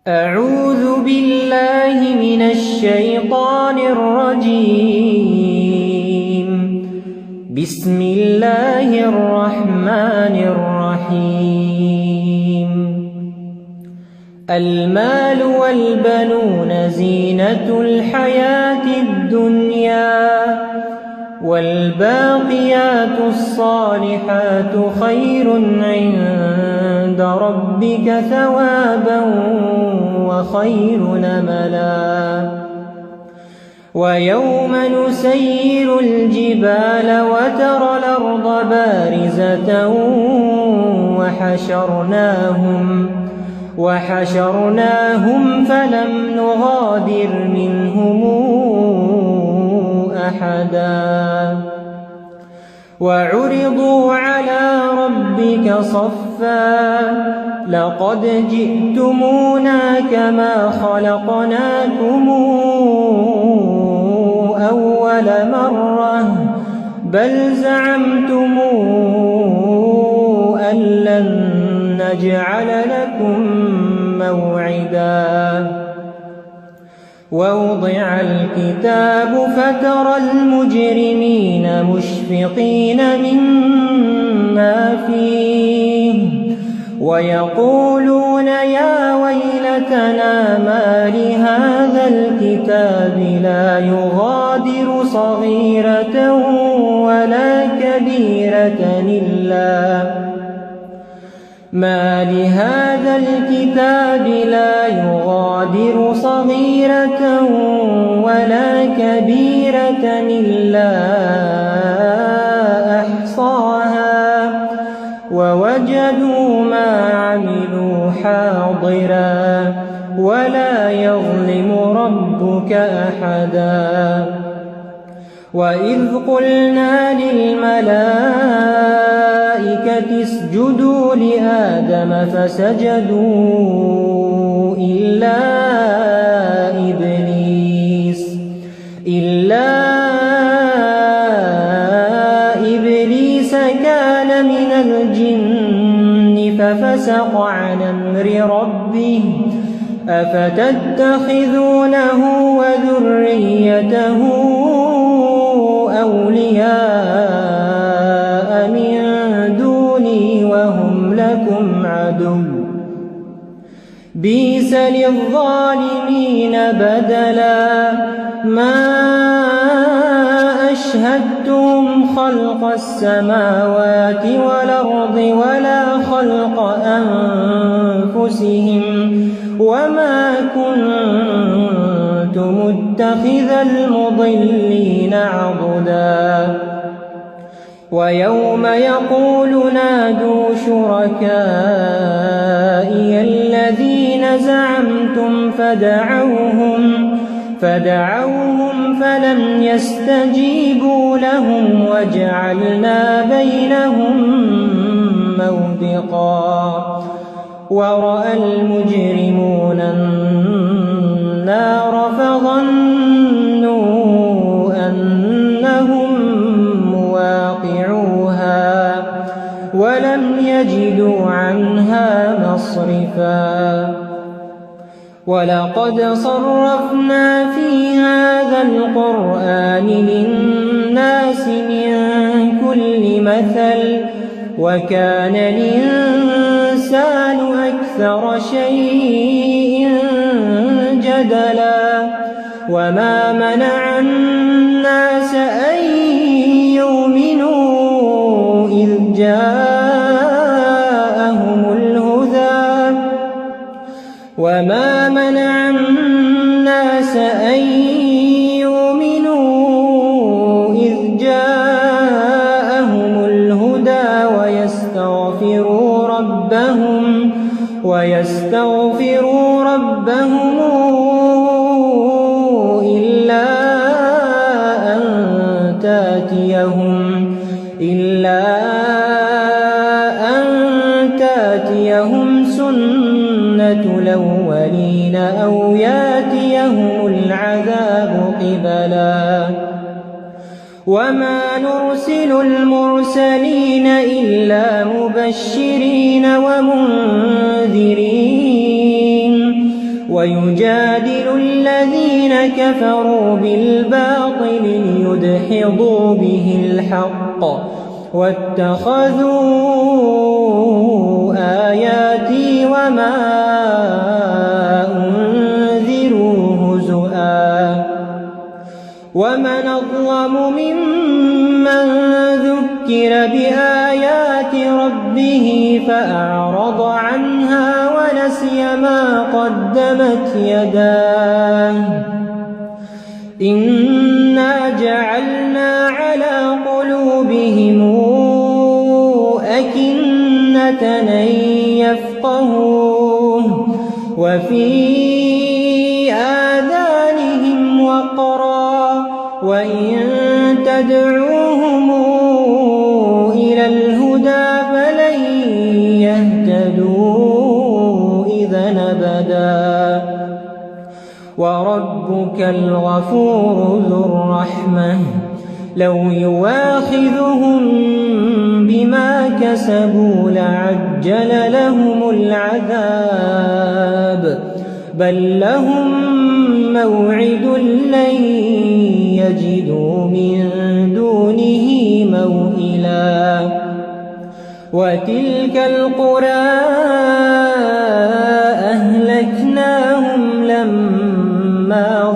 أعوذ بالله من الشيطان الرجيم. بسم الله الرحمن الرحيم. المال والبنون زينة الحياة الدنيا، والباقيات الصالحات خير عند ربك ثوابا وخير أملا. ويوم نسير الجبال وترى الأرض بارزة وحشرناهم فلم نغادر منهم أحدا. وعرضوا على ربك صفا لقد جئتمونا كما خلقناكم أول مرة بل زعمتم أن لن نجعل لكم موعدا. ووضع الكتاب فترى المجرمين مشفقين مما فيه ويقولون يا ويلتنا ما لهذا الكتاب لا يغادر صغيرة ولا كبيرة إلا أحصاها ووجدوا ما عملوا حاضرا ولا يظلم ربك أحدا. وإذ قلنا للملائكة اسجدوا لآدم فسجدوا إلا إبليس كان من الجن ففسق عن أمر ربه أفتتخذونه وذريته أولياء من دوني وهم لكم عدو بئس للظالمين بدلا. ما أشهدتهم خلق السماوات والأرض ولا خلق أنفسهم وما كنت متخذ المضلين عضدا. ويوم يقول نادوا شركائي الذين زعمتم فدعوهم فلم يستجيبوا لهم وجعلنا بينهم موبقا. ورأى المجرمون النار فظنوا أنهم مواقعوها ولم يجدوا عنها مصرفا. ولقد صرفنا في هذا القرآن للناس من كل مثل وكان الإنسان أكثر شيء جدلا. وما منع الناس أن يؤمنوا إذ جاءهم الهدى ويستغفروا ربهم إلا أن تأتيهم سنة الأولين أو يأتيهم العذاب قبلا. وما نرسل المرسلين إلا مبشرين ومنذرين ويجادل الذين كفروا بالباطل ليدحضوا به الحق واتخذوا آياتي وما أنذروا هزؤا ومن أظلم ممن ذكر بآيات ربه فأعرض عنها ونسي ما قدمت يداه إنا جعلنا على قلوبهم أكنة أن يفقهوه وفي آذانهم وقرا وإن تدعوهم إلى الهدى فلن يهتدوا إذا أبدا وربك الغفور ذو الرحمة لو يواخذهم بما كسبوا لعجل لهم العذاب بل لهم موعد لن يجدوا من دونه موئلا وتلك القرى أهلكناهم لما